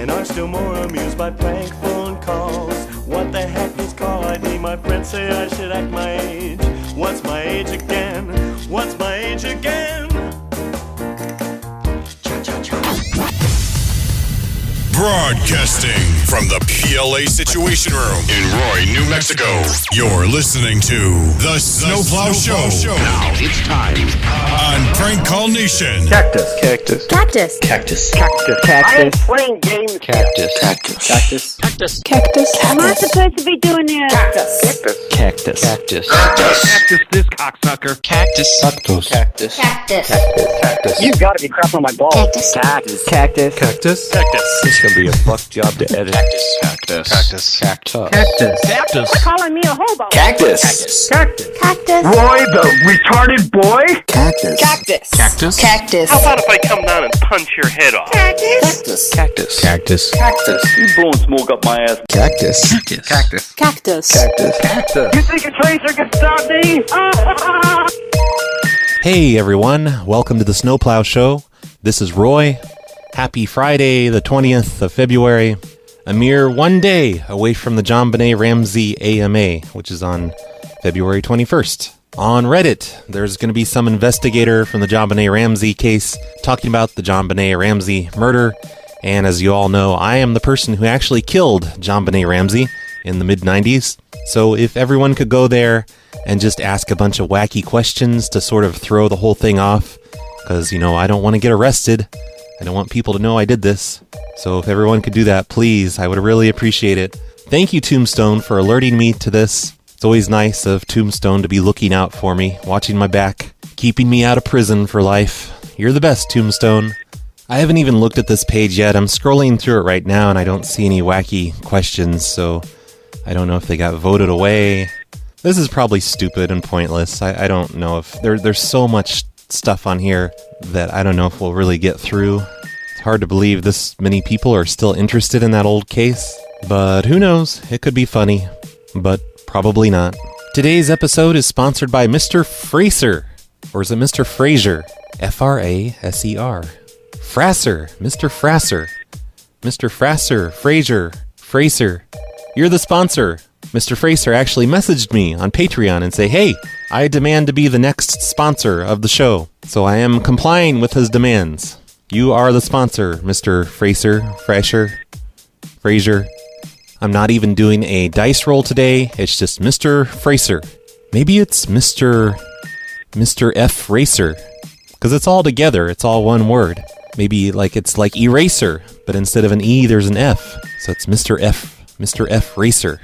and are still more amused by prank phone calls. What the heck is call ID? My friends say I should act my age. What's my age again? What's my age again? Broadcasting from the PLA Situation Room in Roy, New Mexico. You're listening to The Snowplow Show. Now it's time on Prank Call Nation. Cactus. Cactus. Cactus. Cactus. Cactus. Cactus. I am playing games. Cactus. Cactus. Cactus. Cactus. Cactus. Am I supposed to be doing this? Cactus. Cactus. Cactus. Cactus, this cocksucker. Cactus. Cactus. Cactus. Cactus. Cactus. You've got to be crapping on my balls. Cactus. Cactus. Cactus. Cactus. Cactus. It's gonna be a fuck job to edit. Cactus. Cactus. Cactus. Cactus. Cactus. Cactus. They're calling me a hobo. Cactus. Cactus. Cactus. Roy, the retarded boy. Cactus. Cactus. Cactus. Cactus. How about if I come down and punch your head off? Cactus. Cactus. Cactus. Cactus. You blowing smoke up my ass. Cactus. Cactus. Cactus. Cactus. Cactus. Cactus. You think a tracer can stop me? Hey everyone, welcome to the Snowplow Show. This is Roy. Happy Friday, the 20th of February. A mere one day away from the JonBenet Ramsey AMA, which is on February 21st. On Reddit, there's going to be some investigator from the JonBenet Ramsey case talking about the JonBenet Ramsey murder. And as you all know, I am the person who actually killed JonBenet Ramsey in the mid-90s. So if everyone could go there and just ask a bunch of wacky questions to sort of throw the whole thing off, because, I don't want to get arrested. I don't want people to know I did this. So if everyone could do that, please, I would really appreciate it. Thank you, Tombstone, for alerting me to this. It's always nice of Tombstone to be looking out for me, watching my back, keeping me out of prison for life. You're the best, Tombstone. I haven't even looked at this page yet. I'm scrolling through it right now, and I don't see any wacky questions, so I don't know if they got voted away. This is probably stupid and pointless. I don't know if... There's so much stuff on here that I don't know if we'll really get through. It's hard to believe this many people are still interested in that old case. But who knows? It could be funny. But probably not. Today's episode is sponsored by Mr. Fraser. Or is it Mr. Fraser? F-R-A-S-E-R. Frasser. Mr. Frasser. Mr. Frasser. Fraser. You're the sponsor. Mr. Fraser actually messaged me on Patreon and say, hey, I demand to be the next sponsor of the show. So I am complying with his demands. You are the sponsor, Mr. Fraser. I'm not even doing a dice roll today. It's just Mr. Fraser. Maybe it's Mr. F. Racer. Because it's all together. It's all one word. Maybe it's like eraser, but instead of an E, there's an F. So it's Mr. F. Racer.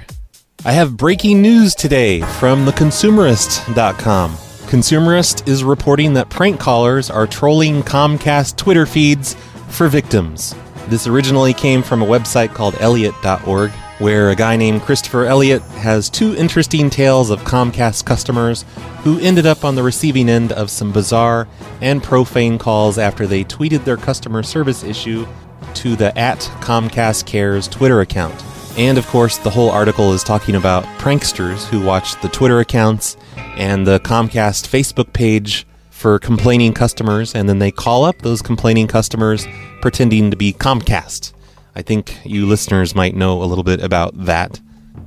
I have breaking news today from theconsumerist.com. Consumerist is reporting that prank callers are trolling Comcast Twitter feeds for victims. This originally came from a website called Elliot.org, where a guy named Christopher Elliott has two interesting tales of Comcast customers who ended up on the receiving end of some bizarre and profane calls after they tweeted their customer service issue to the @ComcastCares Twitter account. And of course, the whole article is talking about pranksters who watch the Twitter accounts and the Comcast Facebook page for complaining customers, and then they call up those complaining customers pretending to be Comcast. I think you listeners might know a little bit about that.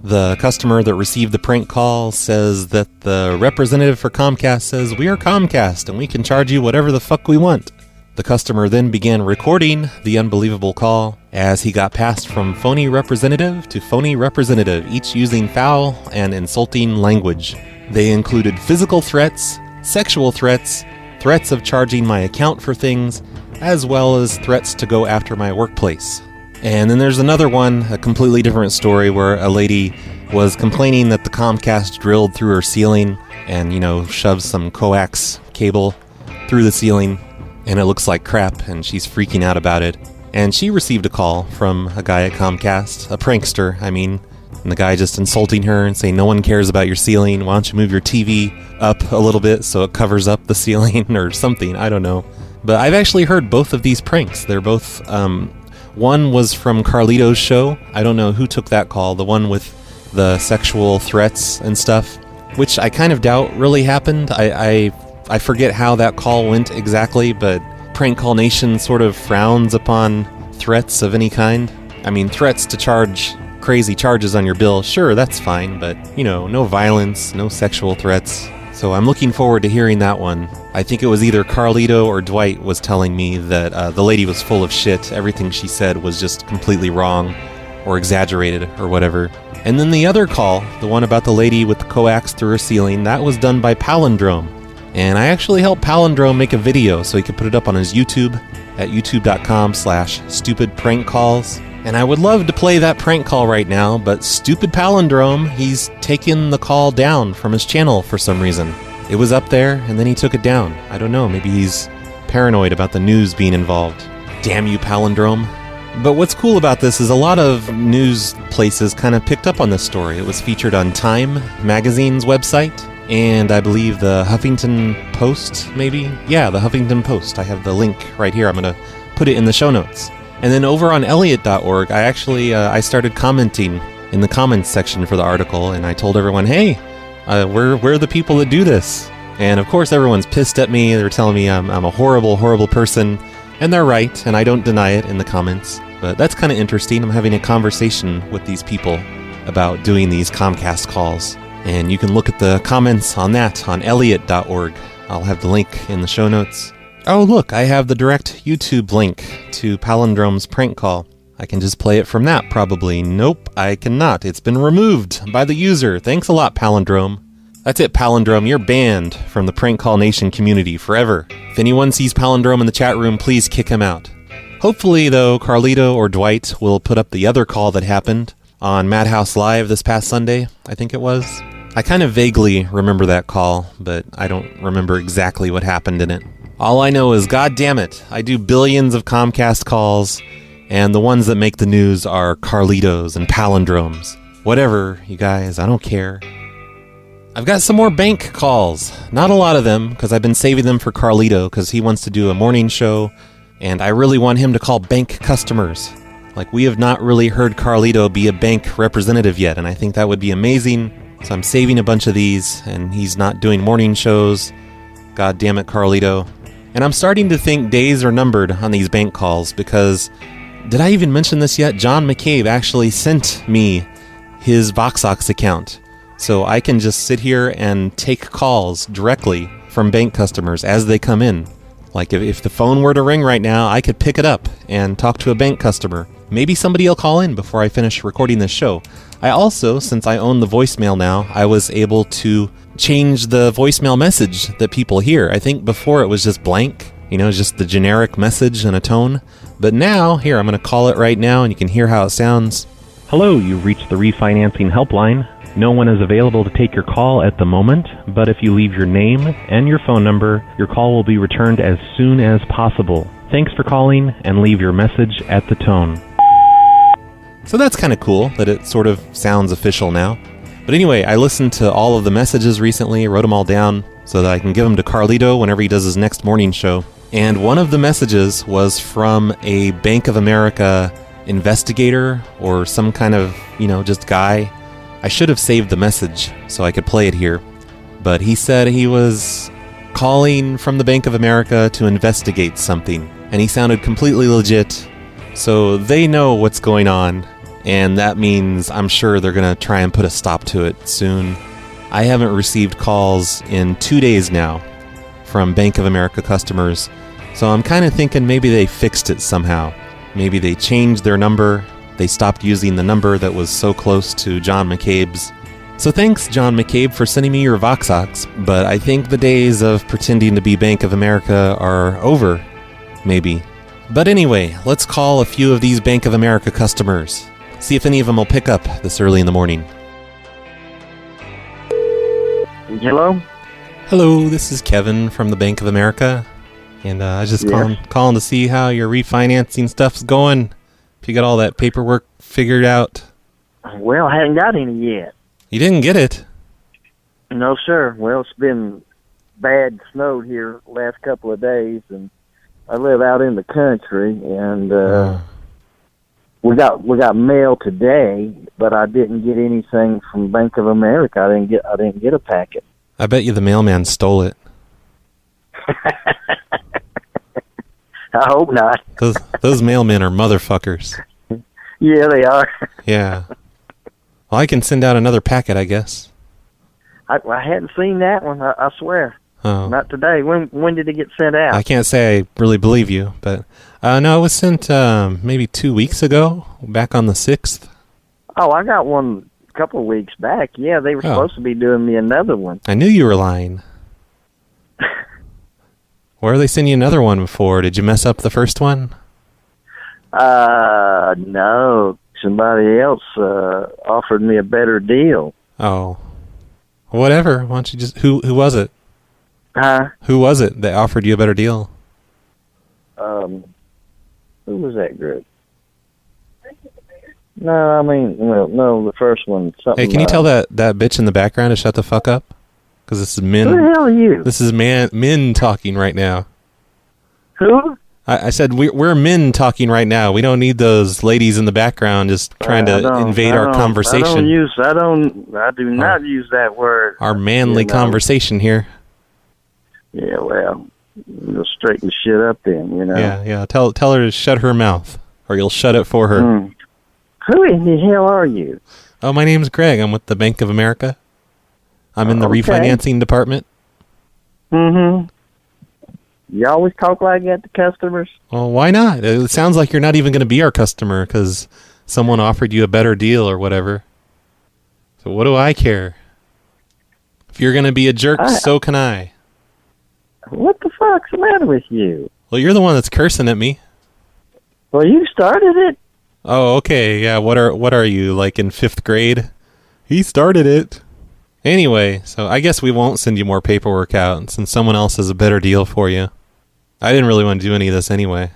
The customer that received the prank call says that the representative for Comcast says, "We are Comcast and we can charge you whatever the fuck we want." The customer then began recording the unbelievable call as he got passed from phony representative to phony representative, each using foul and insulting language. They included physical threats, sexual threats, threats of charging my account for things, as well as threats to go after my workplace. And then there's another one, a completely different story, where a lady was complaining that the Comcast drilled through her ceiling and, shoved some coax cable through the ceiling, and it looks like crap, and she's freaking out about it. And she received a call from a guy at Comcast, a prankster, and the guy just insulting her and saying, "No one cares about your ceiling, why don't you move your TV up a little bit so it covers up the ceiling," or something, I don't know. But I've actually heard both of these pranks. They're both, one was from Carlito's show. I don't know who took that call, the one with the sexual threats and stuff, which I kind of doubt really happened. I forget how that call went exactly, but Prank Call Nation sort of frowns upon threats of any kind. I mean, threats to charge crazy charges on your bill, sure, that's fine, but, no violence, no sexual threats. So I'm looking forward to hearing that one. I think it was either Carlito or Dwight was telling me that the lady was full of shit. Everything she said was just completely wrong or exaggerated or whatever. And then the other call, the one about the lady with the coax through her ceiling, that was done by Palindrome. And I actually helped Palindrome make a video so he could put it up on his YouTube at youtube.com/stupidprankcalls. And I would love to play that prank call right now, but stupid Palindrome, he's taken the call down from his channel for some reason. It was up there, and then he took it down. I don't know, maybe he's paranoid about the news being involved. Damn you, Palindrome. But what's cool about this is a lot of news places kind of picked up on this story. It was featured on Time magazine's website, and I believe the Huffington Post, maybe? Yeah, the Huffington Post. I have the link right here. I'm going to put it in the show notes. And then over on Elliot.org, I actually I started commenting in the comments section for the article, and I told everyone, hey, we're the people that do this. And of course, everyone's pissed at me. They're telling me I'm a horrible, horrible person. And they're right, and I don't deny it in the comments. But that's kind of interesting. I'm having a conversation with these people about doing these Comcast calls. And you can look at the comments on that on Elliot.org. I'll have the link in the show notes. Oh, look, I have the direct YouTube link to Palindrome's prank call. I can just play it from that, probably. Nope, I cannot. It's been removed by the user. Thanks a lot, Palindrome. That's it, Palindrome. You're banned from the Prank Call Nation community forever. If anyone sees Palindrome in the chat room, please kick him out. Hopefully, though, Carlito or Dwight will put up the other call that happened on Madhouse Live this past Sunday, I think it was. I kind of vaguely remember that call, but I don't remember exactly what happened in it. All I know is, God damn it, I do billions of Comcast calls, and the ones that make the news are Carlitos and Palindromes. Whatever, you guys, I don't care. I've got some more bank calls. Not a lot of them, because I've been saving them for Carlito, because he wants to do a morning show, and I really want him to call bank customers. Like, we have not really heard Carlito be a bank representative yet, and I think that would be amazing. So I'm saving a bunch of these, and he's not doing morning shows. God damn it, Carlito. And I'm starting to think days are numbered on these bank calls, because, did I even mention this yet? John McCabe actually sent me his Voxox account. So I can just sit here and take calls directly from bank customers as they come in. Like if the phone were to ring right now, I could pick it up and talk to a bank customer. Maybe somebody will call in before I finish recording this show. I also, since I own the voicemail now, I was able to change the voicemail message that people hear. I think before it was just blank, just the generic message and a tone. But now, here, I'm going to call it right now and you can hear how it sounds. Hello, you've reached the refinancing helpline. No one is available to take your call at the moment, but if you leave your name and your phone number, your call will be returned as soon as possible. Thanks for calling, and leave your message at the tone. So that's kind of cool that it sort of sounds official now. But anyway, I listened to all of the messages recently, wrote them all down so that I can give them to Carlito whenever he does his next morning show. And one of the messages was from a Bank of America investigator or some kind of, just guy. I should have saved the message so I could play it here. But he said he was calling from the Bank of America to investigate something. And he sounded completely legit. So they know what's going on. And that means I'm sure they're going to try and put a stop to it soon. I haven't received calls in 2 days now from Bank of America customers. So I'm kind of thinking maybe they fixed it somehow. Maybe they changed their number. They stopped using the number that was so close to John McCabe's. So thanks, John McCabe, for sending me your Voxox, but I think the days of pretending to be Bank of America are over, maybe. But anyway, let's call a few of these Bank of America customers. See if any of them will pick up this early in the morning. Hello? Hello, this is Kevin from the Bank of America, and I was just calling to see how your refinancing stuff's going. If you got all that paperwork figured out. Well, I haven't got any yet. You didn't get it? No, sir. Well, it's been bad snowed here last couple of days, and I live out in the country, and we got mail today, but I didn't get anything from Bank of America. I didn't get a packet. I bet you the mailman stole it. I hope not. Those mailmen are motherfuckers. Yeah, they are. Yeah. Well, I can send out another packet, I guess. I hadn't seen that one. I swear. Oh. Not today. When did it get sent out? I can't say I really believe you, but no, it was sent maybe 2 weeks ago, back on the 6th. Oh, I got one a couple of weeks back. Yeah, they were supposed to be doing me another one. I knew you were lying. Where are they sending you another one for? Did you mess up the first one? No. Somebody else offered me a better deal. Oh. Whatever. Why don't you just... Who was it? Huh? Who was it that offered you a better deal? Who was that group? No, I mean, no, the first one. Something. Hey, can you tell that bitch in the background to shut the fuck up? Because this is men. Who the hell are you? This is men talking right now. Who? I said we're men talking right now. We don't need those ladies in the background just trying to invade our conversation. I do not use that word. Our manly conversation here. Yeah, well, you'll straighten shit up then, you know. Yeah. Tell her to shut her mouth, or you'll shut it for her. Who in the hell are you? Oh, my name's Greg. I'm with the Bank of America. I'm in the refinancing department. Mm-hmm. You always talk like that to customers? Well, why not? It sounds like you're not even going to be our customer because someone offered you a better deal or whatever. So what do I care? If you're going to be a jerk, so can I. What the fuck's the matter with you? Well, you're the one that's cursing at me. Well, you started it. Oh, okay. Yeah, what are you, like in 5th grade? He started it. Anyway, so I guess we won't send you more paperwork out since someone else has a better deal for you. I didn't really want to do any of this anyway.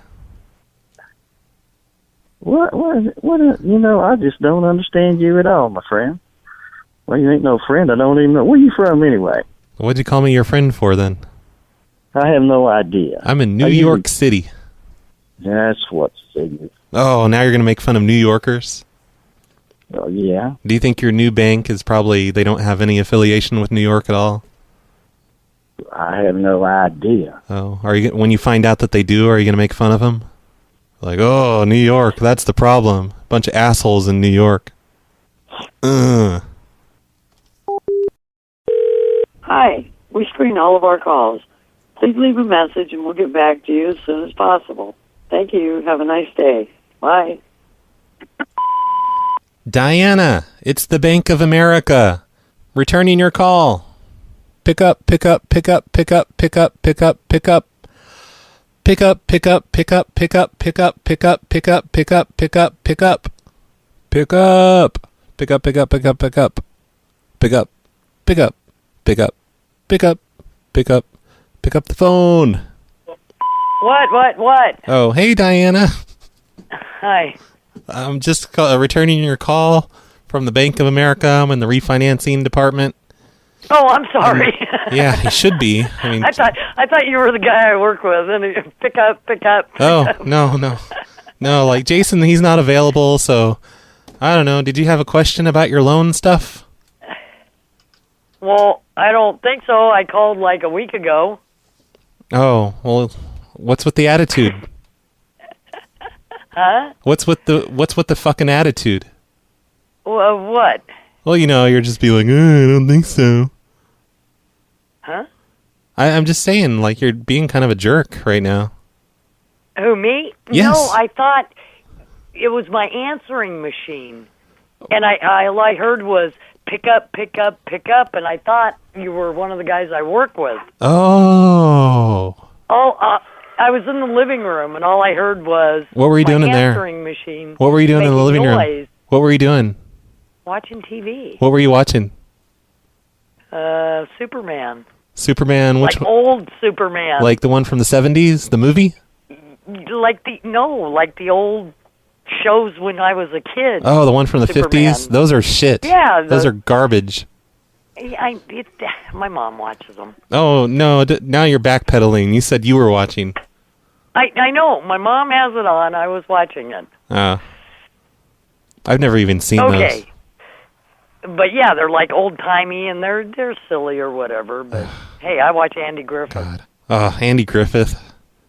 What you know, I just don't understand you at all, my friend. Well, you ain't no friend. I don't even know. Where you from anyway? What'd you call me your friend for then? I have no idea. I'm in New York City. That's what's figured. Oh, now you're going to make fun of New Yorkers? Well, yeah. Do you think your new bank is probably, they don't have any affiliation with New York at all? I have no idea. Oh, when you find out that they do, are you going to make fun of them? Like, oh, New York, that's the problem. Bunch of assholes in New York. Hi. We screen all of our calls. Please leave a message and we'll get back to you as soon as possible. Thank you. Have a nice day. Bye. Diana, it's the Bank of America. Returning your call. Pick up, pick up, pick up, pick up, pick up, pick up, pick up. Pick up, pick up, pick up, pick up, pick up, pick up, pick up, pick up, pick up, pick up. Pick up. Pick up, pick up, pick up, pick up. Pick up, pick up, pick up, pick up, pick up, pick up the phone. What? Oh, hey, Diana. Hi. I'm just returning your call from the Bank of America. I'm in the refinancing department. Oh, I'm sorry. Yeah, he should be. I mean, I thought you were the guy I work with. And pick up. Oh, no. Like Jason, he's not available. So I don't know. Did you have a question about your loan stuff? Well, I don't think so. I called like a week ago. Oh, well, what's with the attitude? Huh? What's with the fucking attitude? What? Well, you know, you're just be like, I don't think so. Huh? I'm just saying, like, you're being kind of a jerk right now. Who, me? Yes. No, I thought it was my answering machine. And all I heard was pick up, and I thought you were one of the guys I work with. Oh. I was in the living room, and all I heard was what were you doing in there? Answering machine. What were you doing in the living noise. room? What were you doing? Watching TV. What were you watching? Superman. Superman, which like old Superman. Like the one from the 70s, the movie? Like the old shows when I was a kid. Oh, the one from the Superman. 50s? Those are shit. Yeah. Those are garbage. My mom watches them. Oh, no, now you're backpedaling. You said you were watching. I know. My mom has it on. I was watching it. I've never even seen those. But yeah, they're like old-timey and they're silly or whatever. But hey, I watch Andy Griffith. God. Oh, Andy Griffith.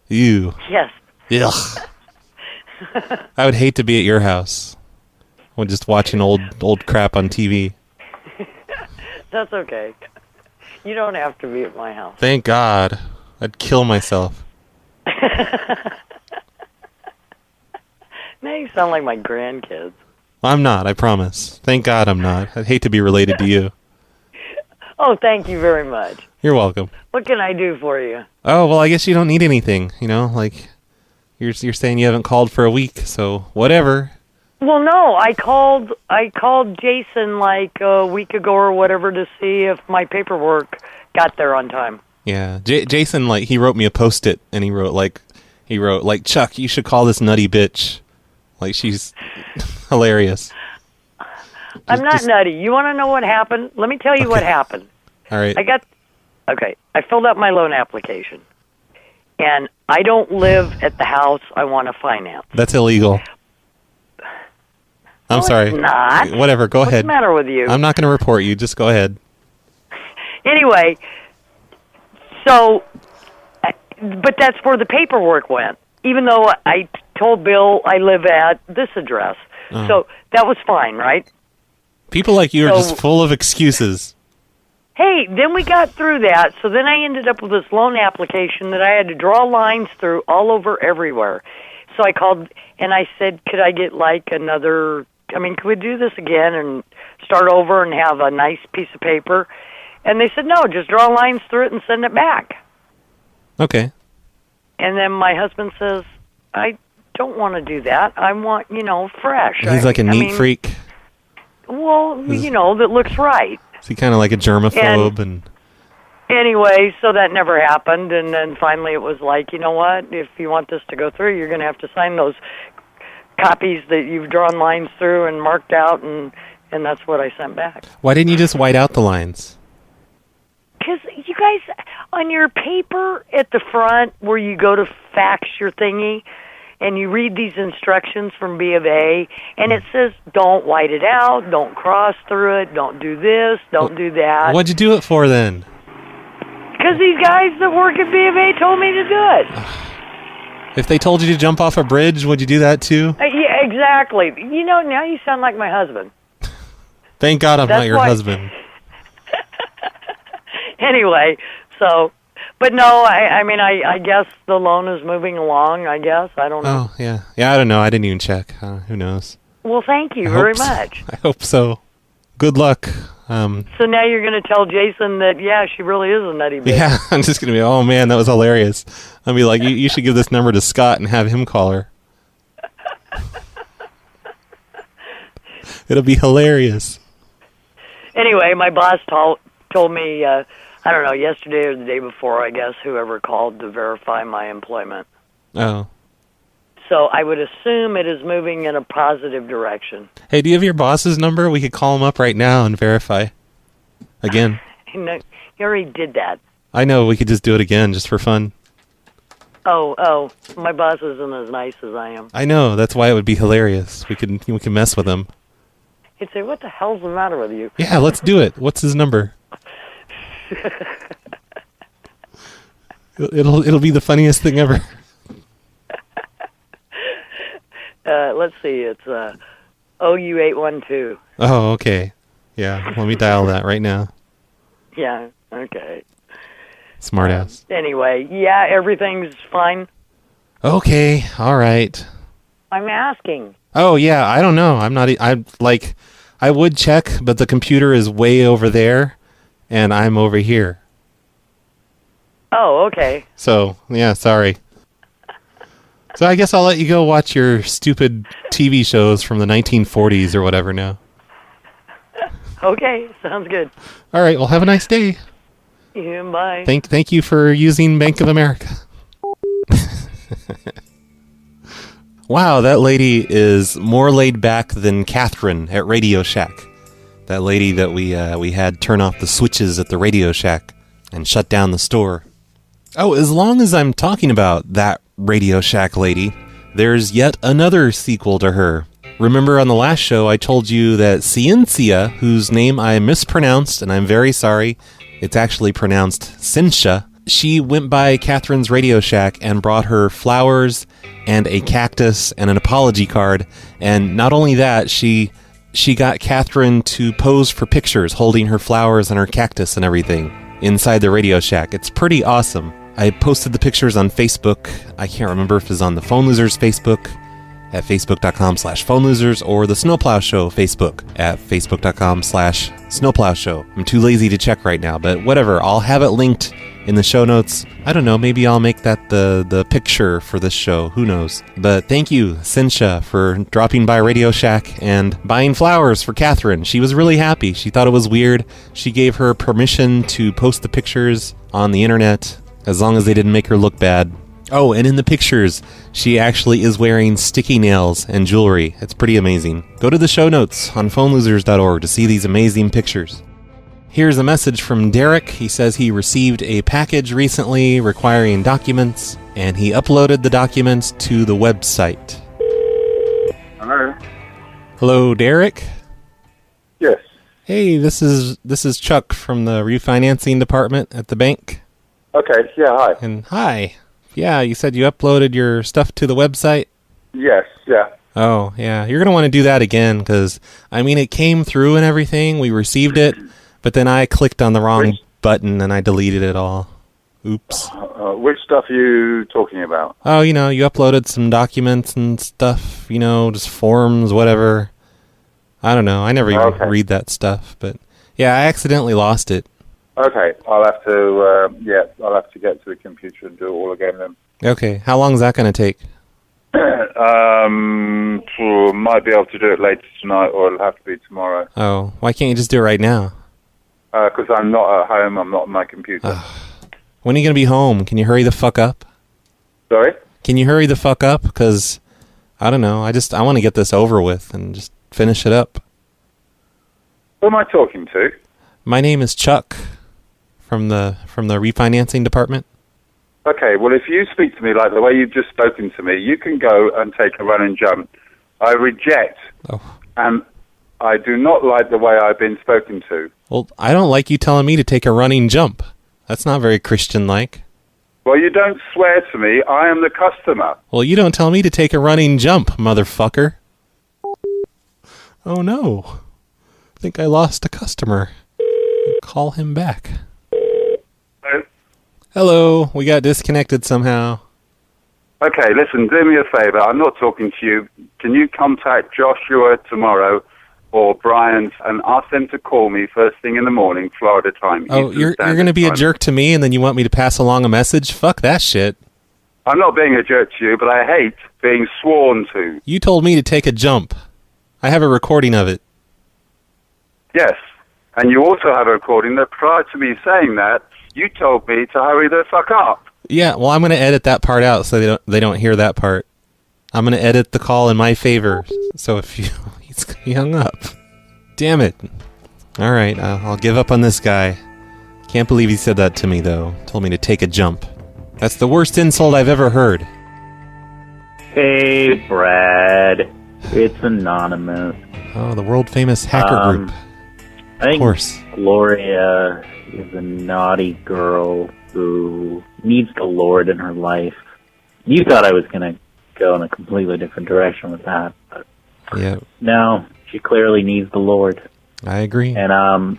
Ew. Yes. Ugh. I would hate to be at your house. We're just watching old crap on TV. That's okay. You don't have to be at my house. Thank God. I'd kill myself. Now you sound like my grandkids. I'm not, I promise. Thank God I'm not. I'd hate to be related to you. Oh, thank you very much. You're welcome. What can I do for you? Oh, well, I guess you don't need anything, like you're saying you haven't called for a week, so whatever. Well, no, I called Jason like a week ago or whatever to see if my paperwork got there on time. Yeah, Jason, he wrote me a Post-it, and he wrote, Chuck, you should call this nutty bitch. She's hilarious. I'm not nutty. You want to know what happened? Let me tell you what happened. All right. I filled out my loan application, and I don't live at the house I want to finance. That's illegal. I'm sorry. It's not. Whatever, go ahead. What's the matter with you? I'm not going to report you. Just go ahead. Anyway, but that's where the paperwork went, even though I told Bill I live at this address. So that was fine, right? People like you are just full of excuses. Hey, then we got through that, so then I ended up with this loan application that I had to draw lines through all over everywhere. So I called, and I said, could I get could we do this again and start over and have a nice piece of paper? And they said, no, just draw lines through it and send it back. Okay. And then my husband says, I don't want to do that. I want, fresh. He's like a neat freak. Well, that looks right. Is he kind of like a germaphobe? And anyway, so that never happened. And then finally it was like, you know what? If you want this to go through, you're going to have to sign those copies that you've drawn lines through and marked out, and that's what I sent back. Why didn't you just white out the lines? Because you guys, on your paper at the front where you go to fax your thingy, and you read these instructions from B of A, and it says, don't white it out, don't cross through it, don't do this, don't do that. What'd you do it for then? Because these guys that work at B of A told me to do it. If they told you to jump off a bridge, would you do that too? Yeah, exactly. Now you sound like my husband. Thank God I'm not your husband. Anyway, but no, I guess the loan is moving along, I guess. I don't know. Oh, yeah. Yeah, I don't know. I didn't even check. Who knows? Well, thank you very much. I hope so. Good luck. So now you're going to tell Jason that, yeah, she really is a nutty bitch. Yeah, I'm just going to be, oh, man, that was hilarious. I'll be like, you should give this number to Scott and have him call her. It'll be hilarious. Anyway, my boss told me, I don't know, yesterday or the day before, I guess, whoever called to verify my employment. Oh. So I would assume it is moving in a positive direction. Hey, do you have your boss's number? We could call him up right now and verify. Again. You already did that. I know, we could just do it again, just for fun. Oh, my boss isn't as nice as I am. I know, that's why it would be hilarious. We can mess with him. He'd say, what the hell's the matter with you? Yeah, let's do it. What's his number? It'll be the funniest thing ever. Let's see, it's OU812. Oh, okay. Yeah, let me dial that right now. Yeah, okay. Smartass. Anyway, yeah, everything's fine. Okay, all right. I'm asking. Oh, yeah, I don't know. I would check, but the computer is way over there, and I'm over here. Oh, okay. So, yeah, sorry. So I guess I'll let you go watch your stupid TV shows from the 1940s or whatever now. Okay, sounds good. All right, well, have a nice day. Yeah, bye. Thank you for using Bank of America. Wow, that lady is more laid back than Catherine at Radio Shack. That lady that we had turn off the switches at the Radio Shack and shut down the store. Oh, as long as I'm talking about that Radio Shack lady, there's yet another sequel to her. Remember on the last show I told you that Ciencia, whose name I mispronounced, and I'm very sorry, it's actually pronounced Cincia, she went by Catherine's Radio Shack and brought her flowers and a cactus and an apology card, and not only that, she she got Catherine to pose for pictures holding her flowers and her cactus and everything inside the Radio Shack. It's pretty awesome. I posted the pictures on Facebook. I can't remember if it's on the Phone Losers Facebook at facebook.com/phonelosers or the Snowplow Show Facebook at facebook.com/Snowplow Show. I'm too lazy to check right now, but whatever. I'll have it linked in the show notes. I don't know, maybe I'll make that the picture for this show. Who knows? But thank you, Cynthia, for dropping by Radio Shack and buying flowers for Catherine. She was really happy. She thought it was weird. She gave her permission to post the pictures on the internet as long as they didn't make her look bad. Oh, and in the pictures, she actually is wearing sticky nails and jewelry. It's pretty amazing. Go to the show notes on phonelosers.org to see these amazing pictures. Here's a message from Derek. He says he received a package recently requiring documents, and he uploaded the documents to the website. Hello? Hello, Derek? Yes. Hey, this is Chuck from the refinancing department at the bank. Okay, yeah, hi. And hi. Yeah, you said you uploaded your stuff to the website? Yes, yeah. Oh, yeah. You're going to want to do that again because, I mean, it came through and everything. We received it, but then I clicked on the wrong button and I deleted it all. Oops. Which stuff are you talking about? Oh, you know, you uploaded some documents and stuff, you know, just forms, whatever. I don't know. I never even read that stuff, but yeah, I accidentally lost it. Okay, I'll have to get to the computer and do it all again then. Okay, how long is that going to take? Might be able to do it later tonight, or it'll have to be tomorrow. Oh, why can't you just do it right now? Because I'm not at home, I'm not on my computer. When are you going to be home? Can you hurry the fuck up? Sorry? Can you hurry the fuck up? Because, I don't know, I want to get this over with and just finish it up. Who am I talking to? My name is Chuck. From the refinancing department? Okay, well, if you speak to me like the way you've just spoken to me, you can go and take a run and jump. I reject, and I do not like the way I've been spoken to. Well, I don't like you telling me to take a running jump. That's not very Christian-like. Well, you don't swear to me. I am the customer. Well, you don't tell me to take a running jump, motherfucker. Oh, no. I think I lost a customer. Call him back. Hello, we got disconnected somehow. Okay, listen, do me a favor. I'm not talking to you. Can you contact Joshua tomorrow or Brian and ask them to call me first thing in the morning, Florida time? Oh, you're going to be a jerk to me and then you want me to pass along a message? Fuck that shit. I'm not being a jerk to you, but I hate being sworn to. You told me to take a jump. I have a recording of it. Yes, and you also have a recording that prior to me saying that, you told me to hurry the fuck up. Yeah, well, I'm going to edit that part out so they don't hear that part. I'm going to edit the call in my favor. So if he hung up. Damn it. All right, I'll give up on this guy. Can't believe he said that to me, though. Told me to take a jump. That's the worst insult I've ever heard. Hey, Brad. It's Anonymous. Oh, the world-famous hacker group. I think of course. Gloria is a naughty girl who needs the Lord in her life. You thought I was going to go in a completely different direction with that. But yeah. No, she clearly needs the Lord. I agree. And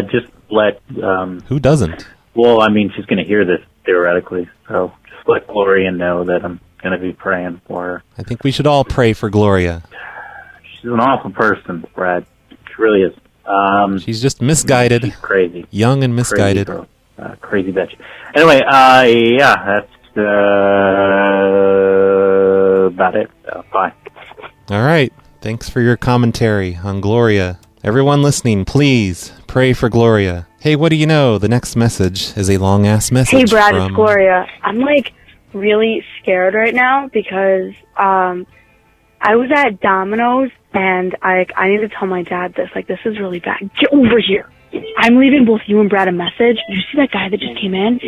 just let... who doesn't? Well, I mean, she's going to hear this, theoretically. So just let Gloria know that I'm going to be praying for her. I think we should all pray for Gloria. She's an awful person, Brad. She really is. She's just misguided. She's crazy. Young and misguided. Crazy girl. Crazy bitch. Anyway, yeah, that's about it. Bye. All right. Thanks for your commentary on Gloria. Everyone listening, please pray for Gloria. Hey, what do you know? The next message is a long-ass message. Hey, Brad, it's Gloria. I'm, really scared right now because I was at Domino's and I need to tell my dad this. This is really bad. Get over here. I'm leaving both you and Brad a message. You see that guy that just came in?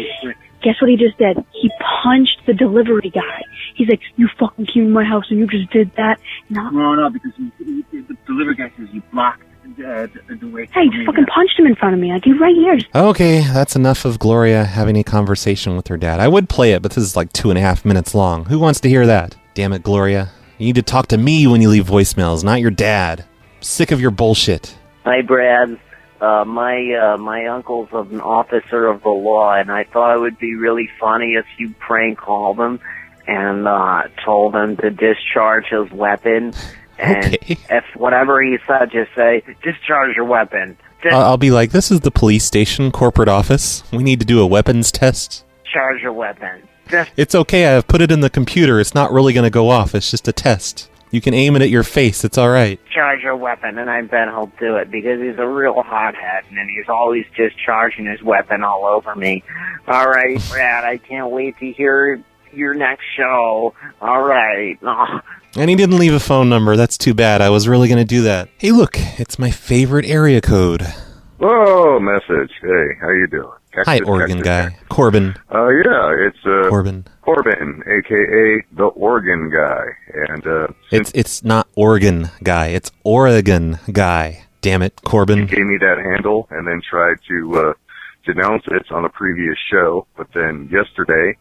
Guess what he just did? He punched the delivery guy. He's like, you fucking came to my house and you just did that. No, because the delivery guy says you blocked the way. Hey, just fucking punched him in front of me. He's right here. Okay, that's enough of Gloria having a conversation with her dad. I would play it, but this is 2.5 minutes long. Who wants to hear that? Damn it, Gloria. You need to talk to me when you leave voicemails, not your dad. Sick of your bullshit. Hi, Brad. My uncle's an officer of the law, and I thought it would be really funny if you prank called him and told him to discharge his weapon. And if whatever he said, just say, discharge your weapon. I'll be like, this is the police station corporate office. We need to do a weapons test. Discharge your weapon. It's okay, I've put it in the computer. It's not really going to go off. It's just a test. You can aim it at your face. It's all right. Discharge your weapon, and I bet he'll do it because he's a real hothead, and he's always discharging his weapon all over me. All right, Brad, I can't wait to hear your next show. All right. Oh. And he didn't leave a phone number. That's too bad. I was really going to do that. Hey, look, it's my favorite area code. Oh, message. Hey, how you doing? Hi, Oregon guy. Corbin. Yeah, it's Corbin, a.k.a. the Oregon guy. And it's not Oregon guy. It's Oregon guy. Damn it, Corbin. He gave me that handle and then tried to denounce it on a previous show. But then yesterday,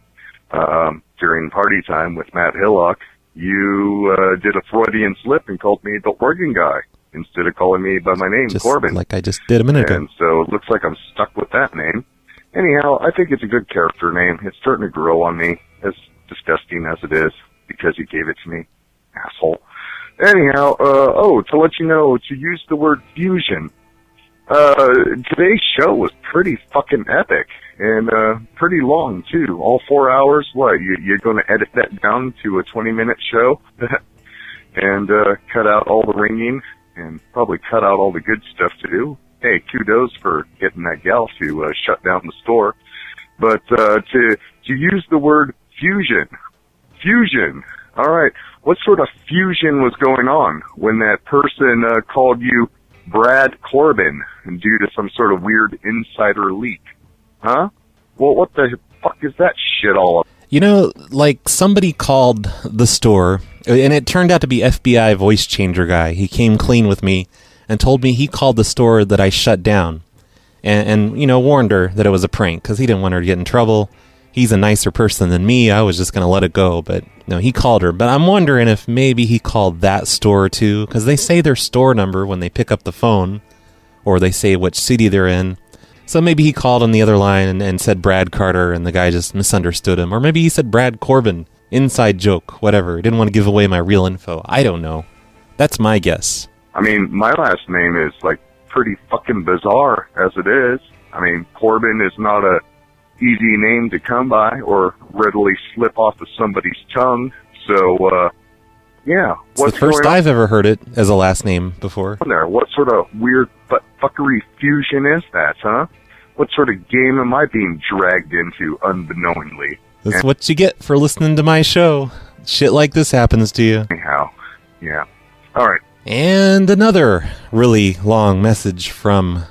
during party time with Matt Hillock, you did a Freudian slip and called me the Oregon guy instead of calling me by my name, just Corbin. Like I just did a minute ago. And so it looks like I'm stuck with that name. Anyhow, I think it's a good character name. It's starting to grow on me, as disgusting as it is, because you gave it to me, asshole. Anyhow, to let you know, to use the word fusion, today's show was pretty fucking epic, and pretty long, too. All 4 hours. What, you're going to edit that down to a 20-minute show? And cut out all the ringing, and probably cut out all the good stuff to do. Hey, kudos for getting that gal to shut down the store. But to use the word fusion, all right, what sort of fusion was going on when that person called you Brad Corbin due to some sort of weird insider leak? Huh? Well, what the fuck is that shit all about? You know, like somebody called the store, and it turned out to be FBI voice changer guy. He came clean with me and told me he called the store that I shut down and you know, warned her that it was a prank because he didn't want her to get in trouble. He's a nicer person than me. I was just going to let it go, but no, he called her. But I'm wondering if maybe he called that store too, because they say their store number when they pick up the phone, or they say which city they're in. So maybe he called on the other line and said Brad Carter, and the guy just misunderstood him. Or maybe he said Brad Corbin. Inside joke, whatever. Didn't want to give away my real info. I don't know. That's my guess. I mean, my last name is, like, pretty fucking bizarre as it is. I mean, Corbin is not a easy name to come by or readily slip off of somebody's tongue. So, yeah. It's the first I've ever heard it as a last name before. There, what sort of weird fuckery fusion is that, huh? What sort of game am I being dragged into unbeknowingly? That's what you get for listening to my show. Shit like this happens to you. Anyhow, yeah. All right. And another really long message from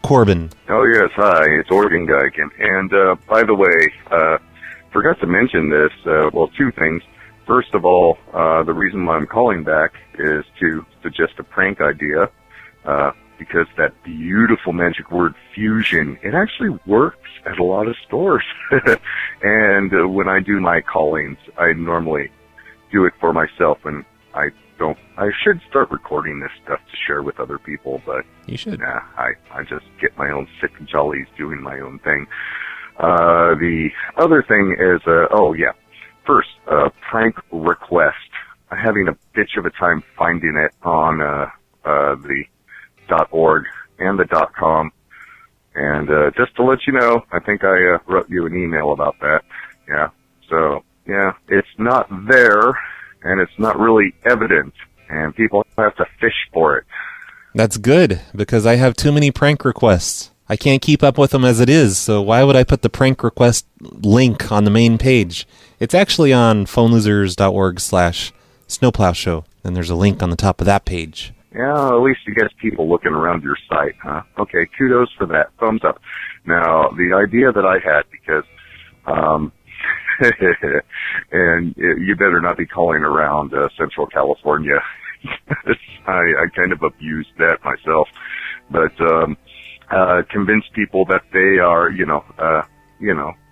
Corbin. Oh, yes. Hi, it's Oregon Guy again. And, by the way, forgot to mention this. Well, two things. First of all, the reason why I'm calling back is to suggest a prank idea, because that beautiful magic word fusion, it actually works at a lot of stores. And when I do my callings, I normally do it for myself, and I should start recording this stuff to share with other people, but you should. Nah, I just get my own sick and jollies doing my own thing. The other thing is, first, prank request. I'm having a bitch of a time finding it on the .org and the .com. And just to let you know, I think I wrote you an email about that. Yeah. So, yeah, it's not there, and it's not really evident, and people have to fish for it. That's good, because I have too many prank requests. I can't keep up with them as it is, so why would I put the prank request link on the main page? It's actually on phonelosers.org/snowplow show, and there's a link on the top of that page. Yeah, at least you get people looking around your site, huh? Okay, kudos for that. Thumbs up. Now, the idea that I had, because, and you better not be calling around Central California. I kind of abused that myself. But, convince people that they are,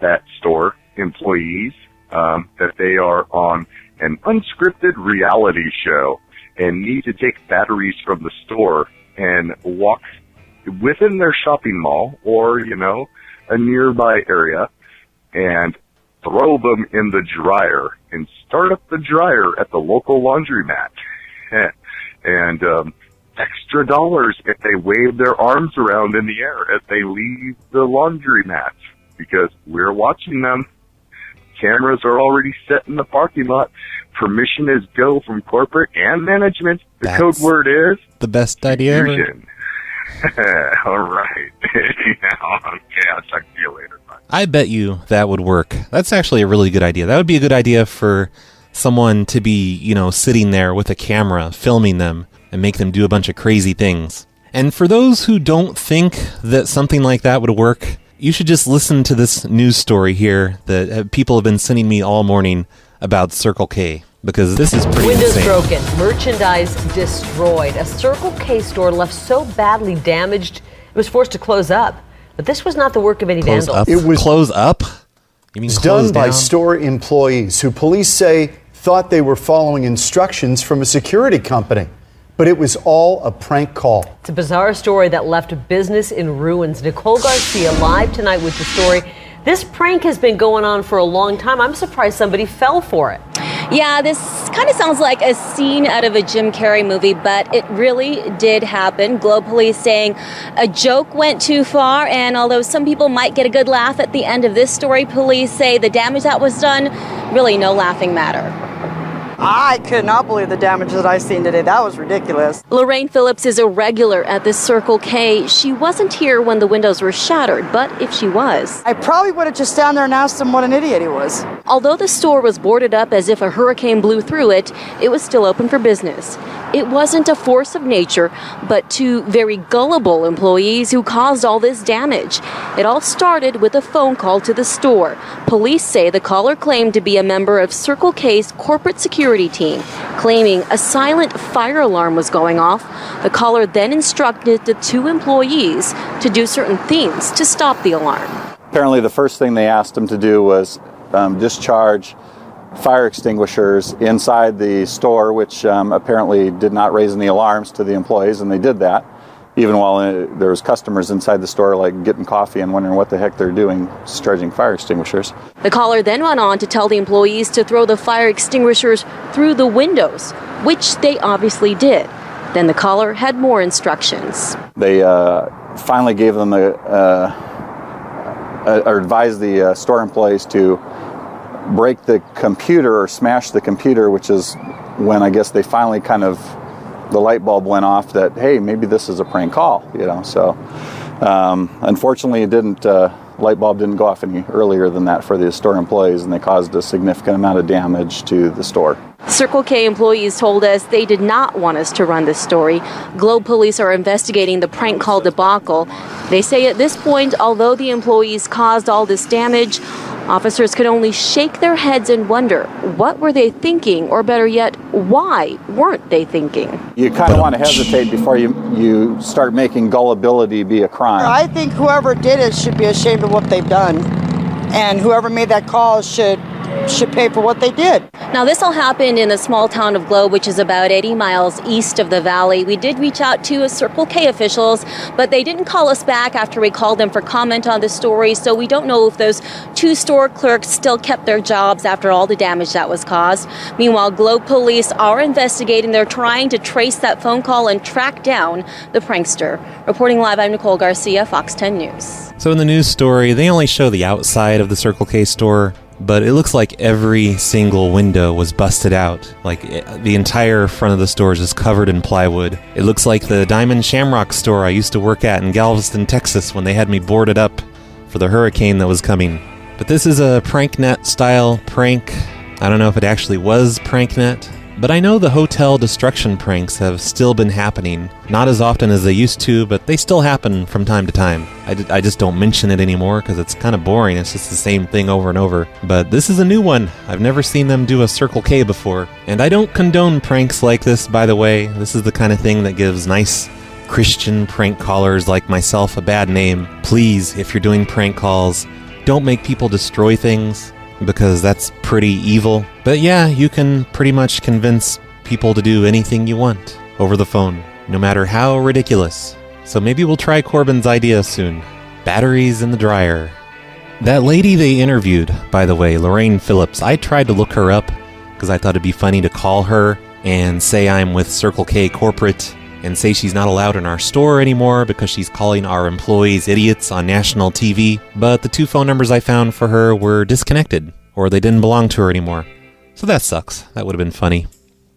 that store employees, that they are on an unscripted reality show. and need to take batteries from the store and walk within their shopping mall or, a nearby area and throw them in the dryer and start up the dryer at the local laundromat. And extra dollars if they wave their arms around in the air as they leave the laundromat, because we're watching them. Cameras are already set in the parking lot. Permission is go from corporate and management. The code word is the best idea ever. All right. Okay, I'll talk to you later. Bye. I bet you that would work. That's actually a really good idea. That would be a good idea for someone to be, sitting there with a camera, filming them, and make them do a bunch of crazy things. And for those who don't think that something like that would work, you should just listen to this news story here that people have been sending me all morning about Circle K, because this is pretty Windows insane. broken, merchandise destroyed. A Circle K store left so badly damaged, it was forced to close up. But this was not the work of any Close vandals. up? It was close up? You mean It was close done by down? store employees who police say thought they were following instructions from a security company. But it was all a prank call. It's a bizarre story that left business in ruins. Nicole Garcia live tonight with the story. This prank has been going on for a long time. I'm surprised somebody fell for it. Yeah, this kind of sounds like a scene out of a Jim Carrey movie, but it really did happen. Globe Police saying a joke went too far, and although some people might get a good laugh at the end of this story, police say the damage that was done, really no laughing matter. I could not believe the damage that I seen today. That was ridiculous. Lorraine Phillips is a regular at this Circle K. She wasn't here when the windows were shattered, but if she was, I probably would have just stand there and asked him what an idiot he was. Although the store was boarded up as if a hurricane blew through it, it was still open for business. It wasn't a force of nature, but two very gullible employees who caused all this damage. It all started with a phone call to the store. Police say the caller claimed to be a member of Circle K's corporate security team, claiming a silent fire alarm was going off. The caller then instructed the two employees to do certain things to stop the alarm. Apparently the first thing they asked them to do was discharge fire extinguishers inside the store, which apparently did not raise any alarms to the employees, and they did that, even while there was customers inside the store like getting coffee and wondering what the heck they're doing discharging fire extinguishers. The caller then went on to tell the employees to throw the fire extinguishers through the windows, which they obviously did. Then the caller had more instructions. They finally gave them or advised the store employees to break the computer or smash the computer, which is when I guess they finally the light bulb went off that, hey, maybe this is a prank call, So unfortunately, light bulb didn't go off any earlier than that for the store employees, and they caused a significant amount of damage to the store. Circle K employees told us they did not want us to run this story. Globe Police are investigating the prank call debacle. They say at this point, although the employees caused all this damage, officers could only shake their heads and wonder, what were they thinking? Or better yet, why weren't they thinking? You kind of want to hesitate before you start making gullibility be a crime. I think whoever did it should be ashamed of what they've done. And whoever made that call should pay for what they did. Now, this all happened in the small town of Globe, which is about 80 miles east of the valley. We did reach out to Circle K officials, but they didn't call us back after we called them for comment on the story, so we don't know if those two store clerks still kept their jobs after all the damage that was caused. Meanwhile, Globe Police are investigating. They're trying to trace that phone call and track down the prankster. Reporting live, I'm Nicole Garcia, Fox 10 News. So in the news story, they only show the outside of the Circle K store, but it looks like every single window was busted out. Like the entire front of the store is just covered in plywood. It looks like the Diamond Shamrock store I used to work at in Galveston, Texas, when they had me boarded up for the hurricane that was coming. But this is a PrankNet style prank. I don't know if it actually was PrankNet, but I know the hotel destruction pranks have still been happening. Not as often as they used to, but they still happen from time to time. I just don't mention it anymore because it's kind of boring. It's just the same thing over and over. But this is a new one. I've never seen them do a Circle K before. And I don't condone pranks like this, by the way. This is the kind of thing that gives nice Christian prank callers like myself a bad name. Please, if you're doing prank calls, don't make people destroy things, because that's pretty evil. But yeah, you can pretty much convince people to do anything you want over the phone, no matter how ridiculous. So maybe we'll try Corbin's idea soon. Batteries in the dryer. That lady they interviewed, by the way, Lorraine Phillips, I tried to look her up because I thought it'd be funny to call her and say I'm with Circle K Corporate and say she's not allowed in our store anymore because she's calling our employees idiots on national TV. But the 2 phone numbers I found for her were disconnected, or they didn't belong to her anymore. So that sucks. That would have been funny.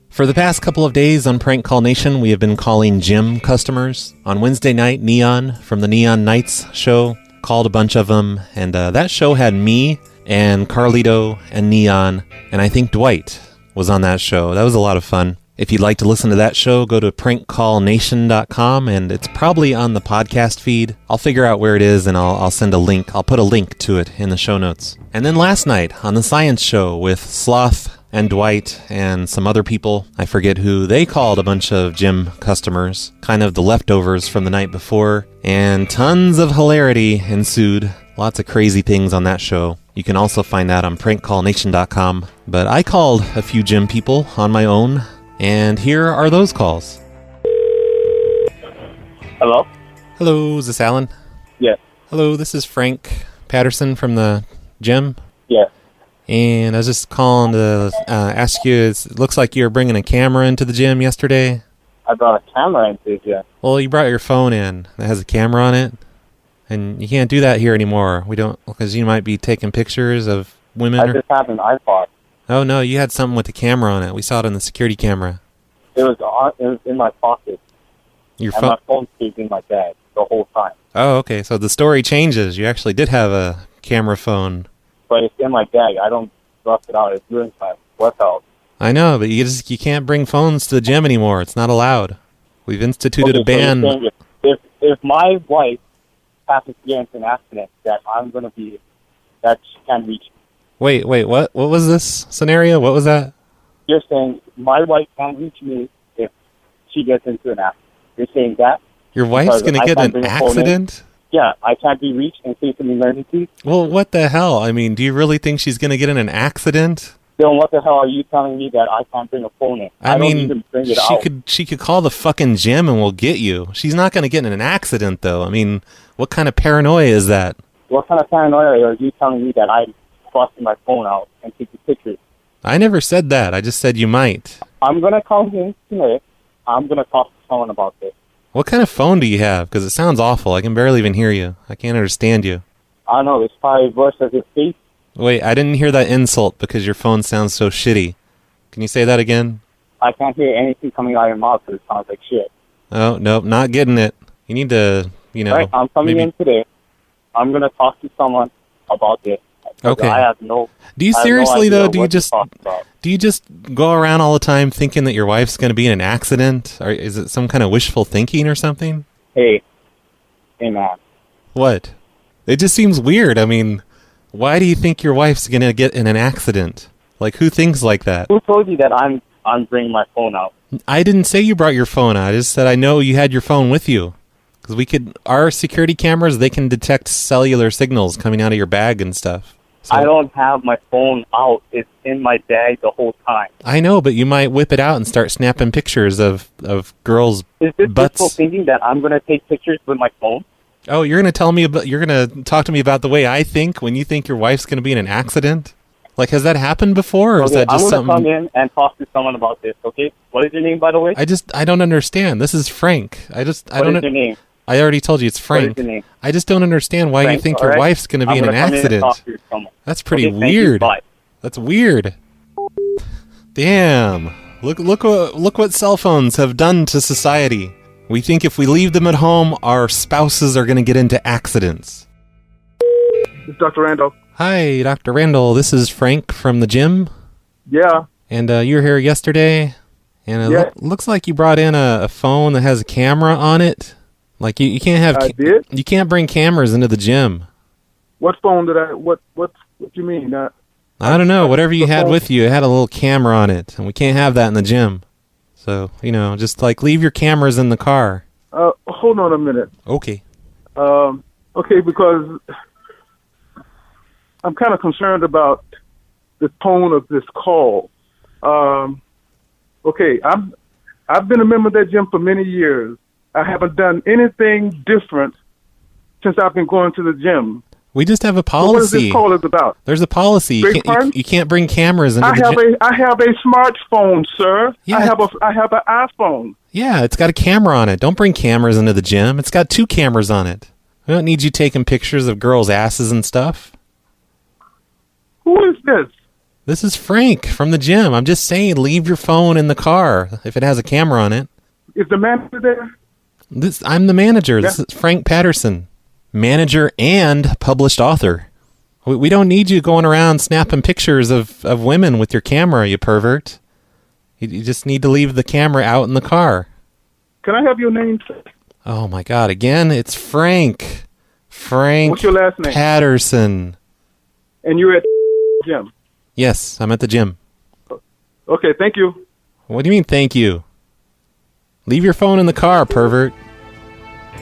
For the past couple of days on Prank Call Nation, we have been calling gym customers. On Wednesday night, Neon from the Neon Nights show called a bunch of them, and that show had me and Carlito and Neon, and I think Dwight was on that show. That was a lot of fun. If you'd like to listen to that show, go to prankcallnation.com, and it's probably on the podcast feed. I'll figure out where it is, and I'll send a link. I'll put a link to it in the show notes. And then last night on the Science Show with Sloth and Dwight and some other people, I forget who, they called a bunch of gym customers, kind of the leftovers from the night before, and tons of hilarity ensued. Lots of crazy things on that show. You can also find that on prankcallnation.com. But I called a few gym people on my own, and here are those calls. Hello? Hello, is this Alan? Yes. Hello, this is Frank Patterson from the gym. Yes. And I was just calling to ask you, it looks like you were bringing a camera into the gym yesterday. I brought a camera into the gym. Well, you brought your phone in that has a camera on it. And you can't do that here anymore. We don't, because you might be taking pictures of women. I just have an iPod. Oh, no, you had something with the camera on it. We saw it on the security camera. It was in my pocket. Your and phone? my phone stayed in my bag the whole time. Oh, okay. So the story changes. You actually did have a camera phone. But it's in my bag. I don't rough it out. It ruins my workout. I know, but you can't bring phones to the gym anymore. It's not allowed. We've instituted a ban. So if my wife happens to get into an accident, that she can't reach me. Wait, what? What was this scenario? What was that? You're saying my wife can't reach me if she gets into an accident. You're saying that? Your wife's going to get in an accident? Yeah, I can't be reached in case of an emergency. Well, what the hell? I mean, do you really think she's going to get in an accident? Then what the hell are you telling me that I can't bring a phone in? I mean, don't even bring it out. she could call the fucking gym and we'll get you. She's not going to get in an accident, though. I mean, what kind of paranoia is that? What kind of paranoia are you telling me that I'm busting my phone out and taking pictures? I never said that. I just said you might. I'm going to call him today. I'm going to talk to someone about this. What kind of phone do you have? Because it sounds awful. I can barely even hear you. I can't understand you. I don't know. It's probably worse as it face. Wait, I didn't hear that insult because your phone sounds so shitty. Can you say that again? I can't hear anything coming out of your mouth because it sounds like shit. Oh, nope, not getting it. You need to, Right, I'm coming in today. I'm going to talk to someone about this. Okay. I have no... Do you seriously, though, do you just go around all the time thinking that your wife's going to be in an accident? Or is it some kind of wishful thinking or something? Hey man. What? It just seems weird. I mean, why do you think your wife's going to get in an accident? Like, who thinks like that? Who told you that I'm bringing my phone out? I didn't say you brought your phone out. I just said I know you had your phone with you. Because our security cameras, they can detect cellular signals coming out of your bag and stuff. So, I don't have my phone out. It's in my bag the whole time. I know, but you might whip it out and start snapping pictures of girls' Is this butts. wishful thinking that I'm going to take pictures with my phone? Oh, you're going to talk to me about the way I think when you think your wife's going to be in an accident? Like, has that happened before, or is that just something... I'm going to come in and talk to someone about this, okay? What is your name, by the way? I don't understand. This is Frank. What is your name? I already told you it's Frank. What is your name? I just don't understand why you think your wife's going to be in an accident. That's pretty weird. That's weird. Damn. Look what cell phones have done to society. We think if we leave them at home, our spouses are going to get into accidents. This is Dr. Randall. Hi, Dr. Randall. This is Frank from the gym. Yeah. And you were here yesterday, and it looks like you brought in a phone that has a camera on it. Like you can't have. You can't bring cameras into the gym. What phone did I? What you mean? I don't know. Whatever you had with you, it had a little camera on it, and we can't have that in the gym. So just like leave your cameras in the car. Hold on a minute. Okay. Okay, because I'm kind of concerned about the tone of this call. Okay, I've been a member of that gym for many years. I haven't done anything different since I've been going to the gym. We just have a So what is policy. this call is about? There's a policy. You Beg can't, pardon? you can't bring cameras into the gym. I have a smartphone, sir. Yeah. I have an iPhone. Yeah, it's got a camera on it. Don't bring cameras into the gym. It's got 2 cameras on it. We don't need you taking pictures of girls' asses and stuff. Who is this? This is Frank from the gym. I'm just saying, leave your phone in the car if it has a camera on it. Is the manager there? I'm the manager. This Yeah. is Frank Patterson, manager and published author. We don't need you going around snapping pictures of women with your camera, you pervert. You just need to leave the camera out in the car. Can I have your name, sir? Oh my God! Again, it's Frank. Frank. What's your last name? Patterson. And you're at the gym. Yes, I'm at the gym. Okay, thank you. What do you mean, thank you? Leave your phone in the car, pervert.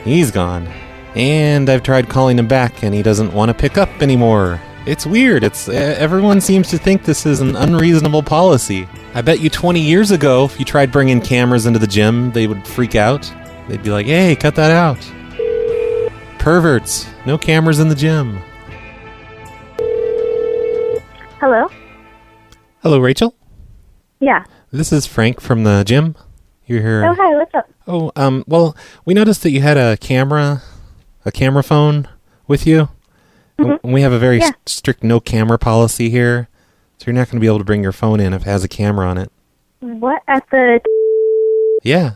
He's gone. And I've tried calling him back, and he doesn't want to pick up anymore. It's weird. Everyone seems to think this is an unreasonable policy. I bet you 20 years ago, if you tried bringing cameras into the gym, they would freak out. They'd be like, hey, cut that out. Perverts. No cameras in the gym. Hello? Hello, Rachel. Yeah. This is Frank from the gym. You're here. Oh, hi, what's up? Oh, well, we noticed that you had a camera phone with you. Mhm. And we have a very Yeah. strict no camera policy here. So you're not going to be able to bring your phone in if it has a camera on it. What, at the... Yeah.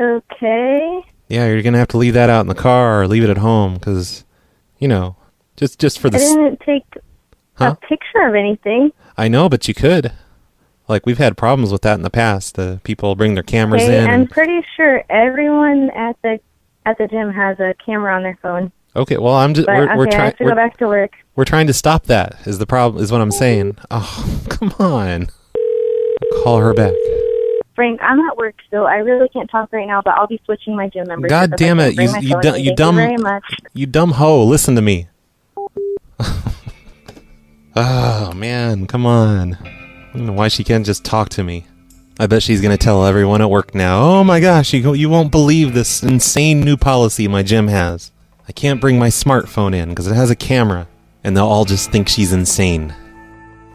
Okay. Yeah, you're going to have to leave that out in the car or leave it at home because, just for I the... didn't take Huh? a picture of anything. I know, but you could. Like, we've had problems with that in the past. The people bring their cameras Okay, in. I'm And, pretty sure everyone at the gym has a camera on their phone. okay, well, I'm just... But We're okay, I have to go back to work. We're trying to stop that. Is the problem? Is what I'm saying. Oh, come on. I'll call her back. Frank, I'm at work, so I really can't talk right now, but I'll be switching my gym membership. God if I damn can't it! bring my phone in. You Thank dumb, you very much. you dumb hoe! Listen to me. Oh man, come on! I don't know why she can't just talk to me. I bet she's gonna tell everyone at work now. Oh my gosh, you won't believe this insane new policy my gym has. I can't bring my smartphone in because it has a camera, and they'll all just think she's insane.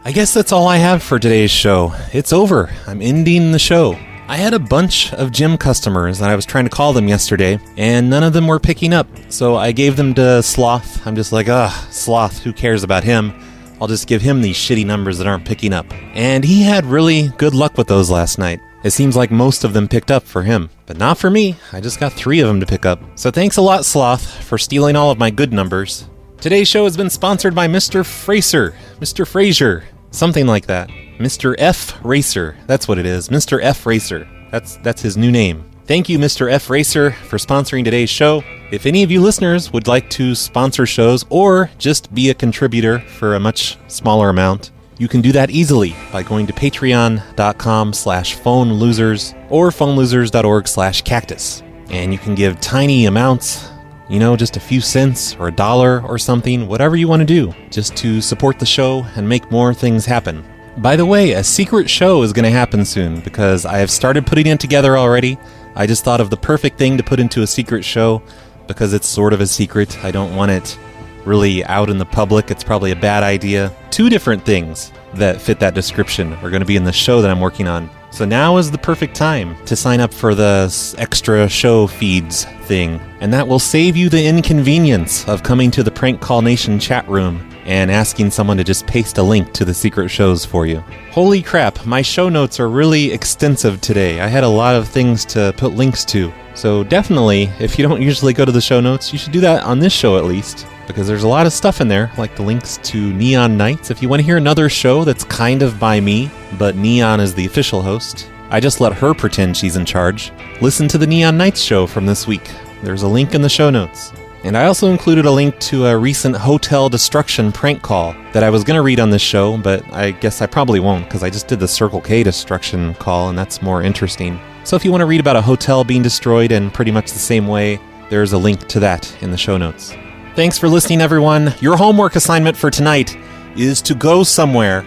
I guess that's all I have for today's show. It's over. I'm ending the show. I had a bunch of gym customers and I was trying to call them yesterday, and none of them were picking up. So I gave them to Sloth. I'm just like, Sloth, who cares about him? I'll just give him these shitty numbers that aren't picking up. And he had really good luck with those last night. It seems like most of them picked up for him, but not for me. I just got 3 of them to pick up. So thanks a lot, Sloth, for stealing all of my good numbers. Today's show has been sponsored by Mr. Fraser, something like that. Mr. F. Racer, that's what it is, Mr. F. Racer. That's his new name. Thank you, Mr. F. Racer, for sponsoring today's show. If any of you listeners would like to sponsor shows or just be a contributor for a much smaller amount, you can do that easily by going to patreon.com/phonelosers or phonelosers.org/cactus. And you can give tiny amounts, just a few cents or $1 or something, whatever you want to do, just to support the show and make more things happen. By the way, a secret show is going to happen soon because I have started putting it together already. I just thought of the perfect thing to put into a secret show because it's sort of a secret. I don't want it really out in the public. It's probably a bad idea. 2 different things that fit that description are going to be in the show that I'm working on. So now is the perfect time to sign up for the extra show feeds thing. And that will save you the inconvenience of coming to the Prank Call Nation chat room and asking someone to just paste a link to the secret shows for you. Holy crap, my show notes are really extensive today. I had a lot of things to put links to. So definitely, if you don't usually go to the show notes, you should do that on this show at least, because there's a lot of stuff in there, like the links to Neon Nights. If you want to hear another show that's kind of by me, but Neon is the official host, I just let her pretend she's in charge. Listen to the Neon Nights show from this week. There's a link in the show notes. And I also included a link to a recent hotel destruction prank call that I was going to read on this show, but I guess I probably won't because I just did the Circle K destruction call and that's more interesting. So if you want to read about a hotel being destroyed in pretty much the same way, there's a link to that in the show notes. Thanks for listening, everyone. Your homework assignment for tonight is to go somewhere,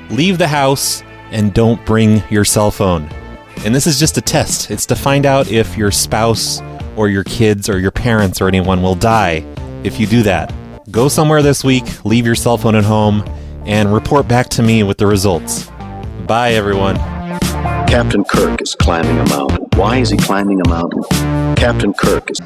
leave the house, and don't bring your cell phone. And this is just a test. It's to find out if your spouse or your kids or your parents or anyone will die if you do that. Go somewhere this week, leave your cell phone at home, and report back to me with the results. Bye, everyone. Captain Kirk is climbing a mountain. Why is he climbing a mountain? Captain Kirk is...